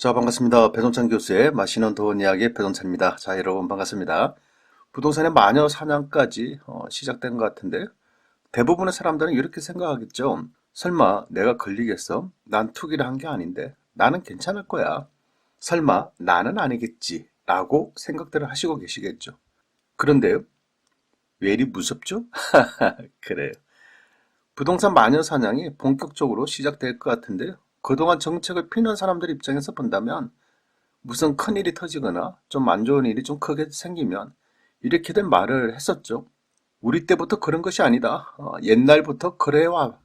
자, 반갑습니다. 배동찬 교수의 맛있는 좋은 이야기 배동찬입니다. 자, 여러분 반갑습니다. 부동산의 마녀 사냥까지 시작된 것 같은데 대부분의 사람들은 이렇게 생각하겠죠. 설마 내가 걸리겠어? 난 투기를 한 게 아닌데 나는 괜찮을 거야. 설마 나는 아니겠지? 라고 생각들을 하시고 계시겠죠. 그런데요, 왜 이리 무섭죠? 그래요. 부동산 마녀 사냥이 본격적으로 시작될 것 같은데요. 그동안 정책을 피는 사람들 입장에서 본다면 무슨 큰일이 터지거나 좀 안 좋은 일이 좀 크게 생기면 이렇게들 말을 했었죠. 우리 때부터 그런 것이 아니다. 옛날부터 그래왔다.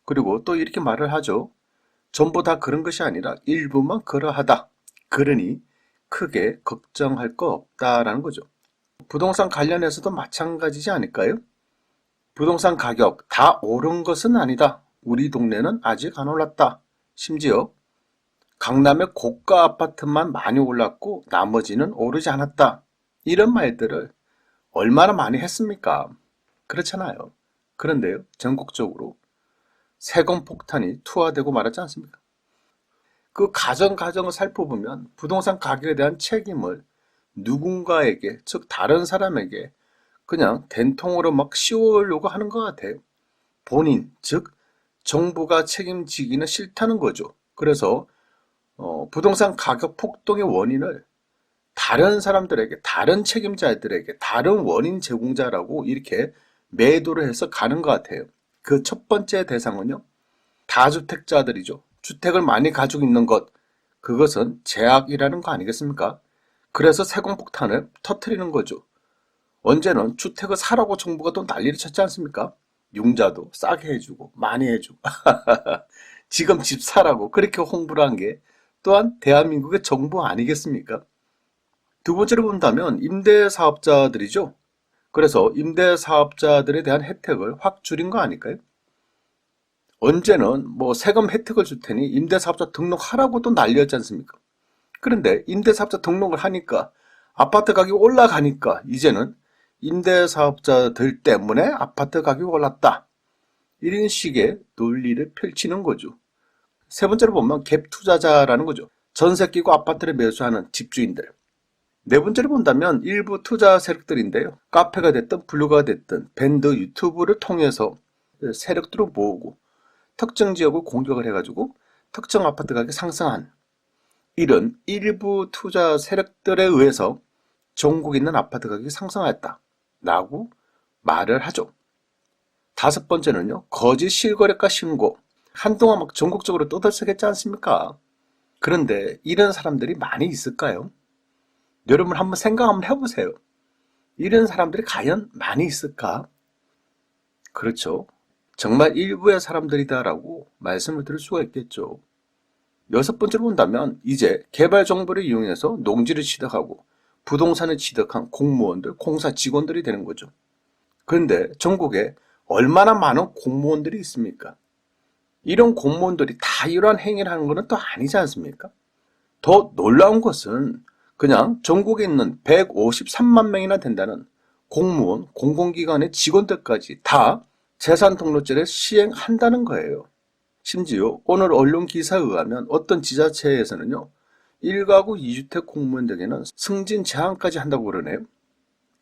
그리고 또 이렇게 말을 하죠. 전부 다 그런 것이 아니라 일부만 그러하다. 그러니 크게 걱정할 거 없다라는 거죠. 부동산 관련해서도 마찬가지지 않을까요? 부동산 가격 다 오른 것은 아니다. 우리 동네는 아직 안 올랐다. 심지어 강남의 고가 아파트만 많이 올랐고 나머지는 오르지 않았다. 이런 말들을 얼마나 많이 했습니까? 그렇잖아요. 그런데요, 전국적으로 세금 폭탄이 투하되고 말았지 않습니까? 그 가정을 살펴보면 부동산 가격에 대한 책임을 누군가에게, 즉 다른 사람에게 그냥 된통으로 막 씌우려고 하는 것 같아요. 본인, 즉 정부가 책임지기는 싫다는 거죠. 그래서 부동산 가격 폭등의 원인을 다른 사람들에게, 다른 책임자들에게, 다른 원인 제공자라고 이렇게 매도를 해서 가는 것 같아요. 그 첫 번째 대상은요, 다주택자들이죠. 주택을 많이 가지고 있는 것, 그것은 제약이라는 거 아니겠습니까? 그래서 세금폭탄을 터트리는 거죠. 언제는 주택을 사라고 정부가 또 난리를 쳤지 않습니까? 융자도 싸게 해주고 많이 해주고 지금 집 사라고 그렇게 홍보를 한 게 또한 대한민국의 정부 아니겠습니까? 두 번째로 본다면 임대사업자들이죠. 그래서 임대사업자들에 대한 혜택을 확 줄인 거 아닐까요? 언제는 뭐 세금 혜택을 줄 테니 임대사업자 등록하라고 또 난리였지 않습니까? 그런데 임대사업자 등록을 하니까 아파트 가격이 올라가니까 이제는 임대사업자들 때문에 아파트 가격이 올랐다. 이런 식의 논리를 펼치는 거죠. 세 번째로 보면 갭 투자자라는 거죠. 전세 끼고 아파트를 매수하는 집주인들. 네 번째로 본다면 일부 투자 세력들인데요. 카페가 됐든 블로그가 됐든 밴드 유튜브를 통해서 세력들을 모으고 특정 지역을 공격을 해가지고 특정 아파트 가격이 상승한 이런 일부 투자 세력들에 의해서 전국에 있는 아파트 가격이 상승하였다라고 말을 하죠. 다섯 번째는요, 거짓 실거래가 신고. 한동안 막 전국적으로 떠들썩했지 않습니까? 그런데 이런 사람들이 많이 있을까요? 여러분 한번 생각 한번 해보세요. 이런 사람들이 과연 많이 있을까? 그렇죠. 정말 일부의 사람들이다라고 말씀을 드릴 수가 있겠죠. 여섯 번째로 본다면 이제 개발 정보를 이용해서 농지를 취득하고 부동산을 취득한 공무원들, 공사 직원들이 되는 거죠. 그런데 전국에 얼마나 많은 공무원들이 있습니까? 이런 공무원들이 다 이러한 행위를 하는 것은 또 아니지 않습니까? 더 놀라운 것은 그냥 전국에 있는 153만 명이나 된다는 공무원, 공공기관의 직원들까지 다 재산등록제를 시행한다는 거예요. 심지어 오늘 언론 기사에 의하면 어떤 지자체에서는요, 1가구 2주택 공무원들에게는 승진 제한까지 한다고 그러네요.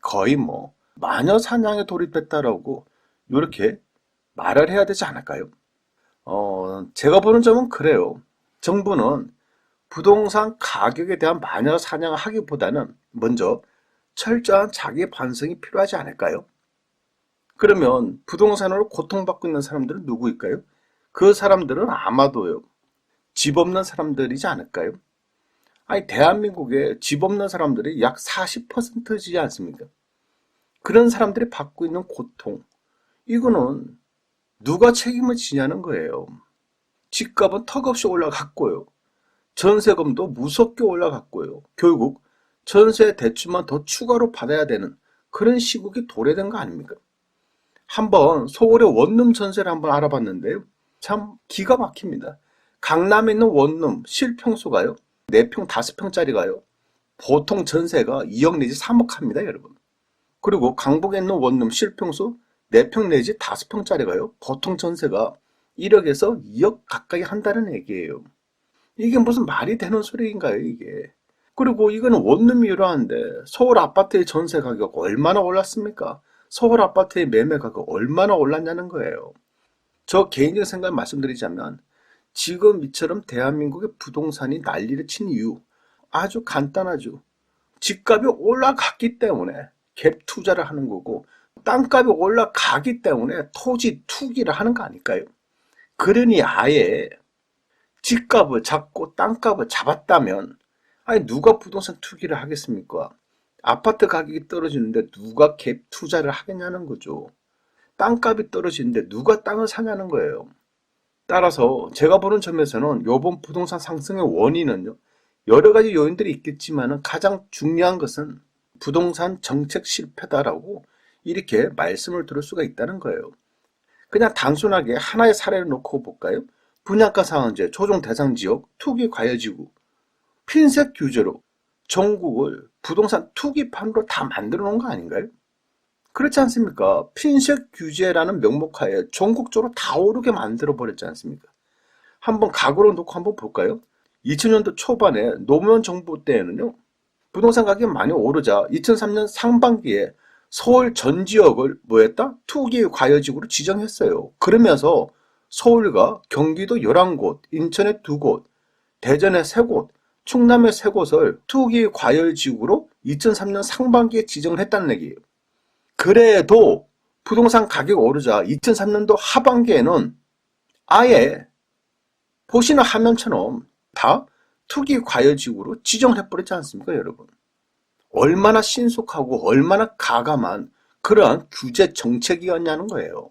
거의 뭐 마녀 사냥에 돌입했다라고 이렇게 말을 해야 되지 않을까요? 제가 보는 점은 그래요. 정부는 부동산 가격에 대한 마녀 사냥을 하기보다는 먼저 철저한 자기 반성이 필요하지 않을까요? 그러면 부동산으로 고통받고 있는 사람들은 누구일까요? 그 사람들은 아마도요, 집 없는 사람들이지 않을까요? 아니, 대한민국에 집 없는 사람들이 약 40%지 않습니까? 그런 사람들이 받고 있는 고통, 이거는 누가 책임을 지냐는 거예요. 집값은 턱없이 올라갔고요. 전세금도 무섭게 올라갔고요. 결국 전세 대출만 더 추가로 받아야 되는 그런 시국이 도래된 거 아닙니까? 한번 서울의 원룸 전세를 한번 알아봤는데요. 참 기가 막힙니다. 강남에 있는 원룸 실평수가요, 4평, 5평짜리가요, 보통 전세가 2억 내지 3억 합니다, 여러분. 그리고 강북에 있는 원룸 실평수 4평 내지 5평짜리가요, 보통 전세가 1억에서 2억 가까이 한다는 얘기예요. 이게 무슨 말이 되는 소리인가요, 이게? 그리고 이거는 원룸이 유료한데 서울 아파트의 전세 가격 얼마나 올랐습니까? 서울 아파트의 매매 가격 얼마나 올랐냐는 거예요. 저 개인적인 생각 말씀드리자면 지금 이처럼 대한민국의 부동산이 난리를 친 이유 아주 간단하죠. 집값이 올라갔기 때문에 갭 투자를 하는 거고 땅값이 올라가기 때문에 토지 투기를 하는 거 아닐까요? 그러니 아예 집값을 잡고 땅값을 잡았다면 아니 누가 부동산 투기를 하겠습니까? 아파트 가격이 떨어지는데 누가 갭 투자를 하겠냐는 거죠. 땅값이 떨어지는데 누가 땅을 사냐는 거예요. 따라서 제가 보는 점에서는 이번 부동산 상승의 원인은요. 여러 가지 요인들이 있겠지만 가장 중요한 것은 부동산 정책 실패다라고 이렇게 말씀을 들을 수가 있다는 거예요. 그냥 단순하게 하나의 사례를 놓고 볼까요? 분양가 상한제, 조정 대상 지역, 투기 과열지구, 핀셋 규제로 전국을 부동산 투기판으로 다 만들어 놓은 거 아닌가요? 그렇지 않습니까? 핀셋 규제라는 명목하에 전국적으로 다 오르게 만들어 버렸지 않습니까? 한번 각오로 놓고 한번 볼까요? 2000년도 초반에 노무현 정부 때에는요. 부동산 가격이 많이 오르자 2003년 상반기에 서울 전 지역을 뭐했다? 투기 과열지구로 지정했어요. 그러면서 서울과 경기도 11곳, 인천에 2곳, 대전에 3곳, 충남에 3곳을 투기 과열지구로 2003년 상반기에 지정을 했다는 얘기예요. 그래도 부동산 가격이 오르자 2003년도 하반기에는 아예 보시는 화면처럼 다 투기 과열지구로 지정을 해버렸지 않습니까, 여러분? 얼마나 신속하고 얼마나 가감한 그러한 규제 정책이었냐는 거예요.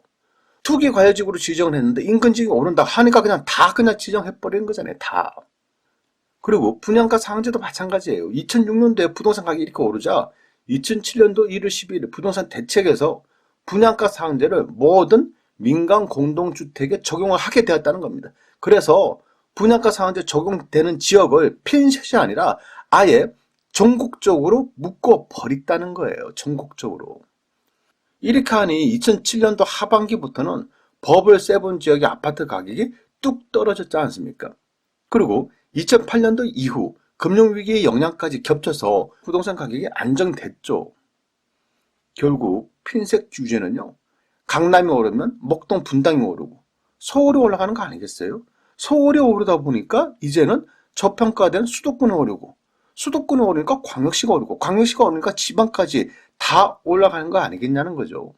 투기 과열지구로 지정을 했는데 인근지역이 오른다 하니까 그냥 다 그냥 지정해버리는 거잖아요, 다. 그리고 분양가 상한제도 마찬가지예요. 2006년도에 부동산 가격이 이렇게 오르자 2007년도 1월 12일 부동산 대책에서 분양가 상한제를 모든 민간 공동주택에 적용을 하게 되었다는 겁니다. 그래서 분양가 상한제 적용되는 지역을 핀셋이 아니라 아예 전국적으로 묶어버렸다는 거예요. 전국적으로. 이렇게 하니 2007년도 하반기부터는 버블 세븐 지역의 아파트 가격이 뚝 떨어졌지 않습니까? 그리고 2008년도 이후 금융위기의 영향까지 겹쳐서 부동산 가격이 안정됐죠. 결국 핀셋 규제는요. 강남이 오르면 목동 분당이 오르고 서울이 올라가는 거 아니겠어요? 서울이 오르다 보니까 이제는 저평가된 수도권이 오르고 수도권이 오르니까 광역시가 오르고 광역시가 오르니까 지방까지 다 올라가는 거 아니겠냐는 거죠.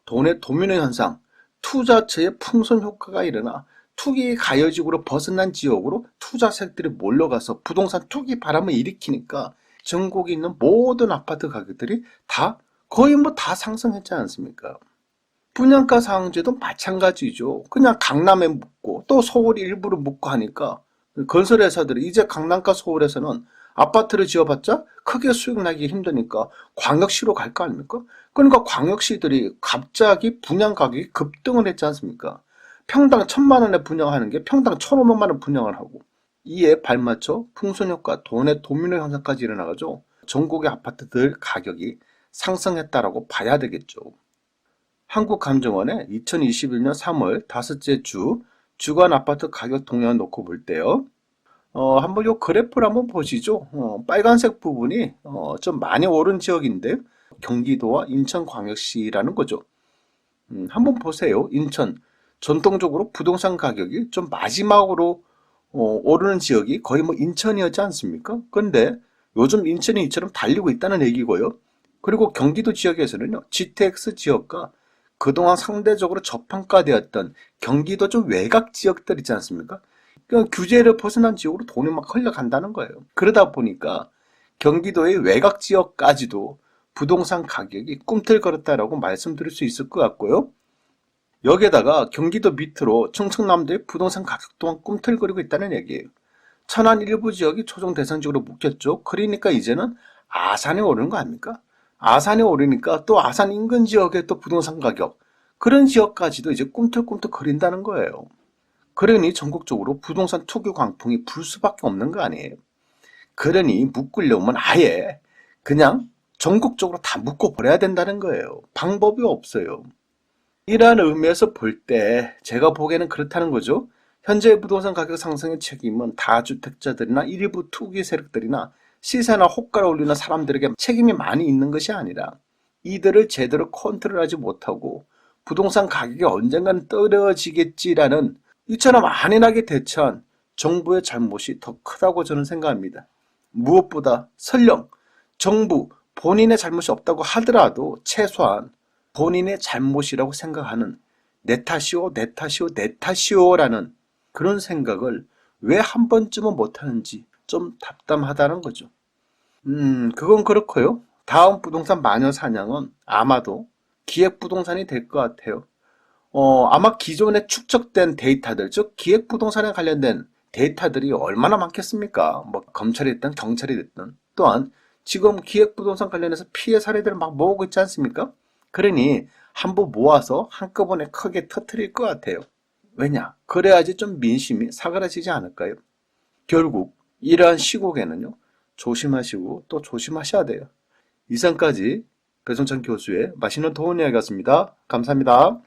돈의 도미노 현상, 투자처의 풍선 효과가 일어나 투기 가열지구로 벗어난 지역으로 투자세력들이 몰려가서 부동산 투기 바람을 일으키니까 전국에 있는 모든 아파트 가격들이 다 거의 뭐 다 상승했지 않습니까? 분양가 상한제도 마찬가지죠. 그냥 강남에 묻고 또 서울 일부를 묻고 하니까 건설회사들이 이제 강남과 서울에서는 아파트를 지어봤자 크게 수익 나기 힘드니까 광역시로 갈 거 아닙니까? 그러니까 광역시들이 갑자기 분양 가격이 급등을 했지 않습니까? 평당 1000만 원에 분양하는 게 평당 1500만 원 분양을 하고 이에 발맞춰 풍선효과, 돈의 도미노 현상까지 일어나가지고 전국의 아파트들 가격이 상승했다라고 봐야 되겠죠. 한국감정원의 2021년 3월 다섯째 주 주간 아파트 가격 동향을 놓고 볼 때요. 한번 요 그래프를 한번 보시죠. 빨간색 부분이 좀 많이 오른 지역인데 경기도와 인천광역시라는 거죠. 한번 보세요. 인천 전통적으로 부동산 가격이 좀 마지막으로 오르는 지역이 거의 뭐 인천이었지 않습니까? 그런데 요즘 인천이 이처럼 달리고 있다는 얘기고요. 그리고 경기도 지역에서는요. GTX 지역과 그동안 상대적으로 저평가되었던 경기도 좀 외곽 지역들 있지 않습니까? 그러니까 규제를 벗어난 지역으로 돈이 막 흘러간다는 거예요. 그러다 보니까 경기도의 외곽 지역까지도 부동산 가격이 꿈틀거렸다라고 말씀드릴 수 있을 것 같고요. 여기에다가 경기도 밑으로 충청남도의 부동산 가격 또한 꿈틀거리고 있다는 얘기예요. 천안 일부 지역이 초정 대상지역으로 묶였죠. 그러니까 이제는 아산에 오르는 거 아닙니까? 아산에 오르니까 또 아산 인근 지역의 또 부동산 가격 그런 지역까지도 이제 꿈틀꿈틀 거린다는 거예요. 그러니 전국적으로 부동산 투기 광풍이 불 수밖에 없는 거 아니에요. 그러니 묶으려면 아예 그냥 전국적으로 다 묶어버려야 된다는 거예요. 방법이 없어요. 이러한 의미에서 볼 때 제가 보기에는 그렇다는 거죠. 현재 부동산 가격 상승의 책임은 다주택자들이나 일부 투기 세력들이나 시세나 호가를 올리는 사람들에게 책임이 많이 있는 것이 아니라 이들을 제대로 컨트롤하지 못하고 부동산 가격이 언젠간 떨어지겠지라는 이처럼 안일하게 대처한 정부의 잘못이 더 크다고 저는 생각합니다. 무엇보다 설령 정부 본인의 잘못이 없다고 하더라도 최소한 본인의 잘못이라고 생각하는 내 탓이오, 내 탓이오, 내 탓이오라는 그런 생각을 왜 한 번쯤은 못하는지 좀 답답하다는 거죠. 그건 그렇고요. 다음 부동산 마녀 사냥은 아마도 기획부동산이 될 것 같아요. 아마 기존에 축적된 데이터들, 즉 기획부동산에 관련된 데이터들이 얼마나 많겠습니까? 뭐 검찰이 됐든 경찰이 됐든. 또한 지금 기획부동산 관련해서 피해 사례들을 막 모으고 있지 않습니까? 그러니 한번 모아서 한꺼번에 크게 터뜨릴 것 같아요. 왜냐? 그래야지 좀 민심이 사그라지지 않을까요? 결국 이러한 시국에는요. 조심하시고 또 조심하셔야 돼요. 이상까지 배종찬 교수의 맛있는 도움 이야기였습니다. 감사합니다.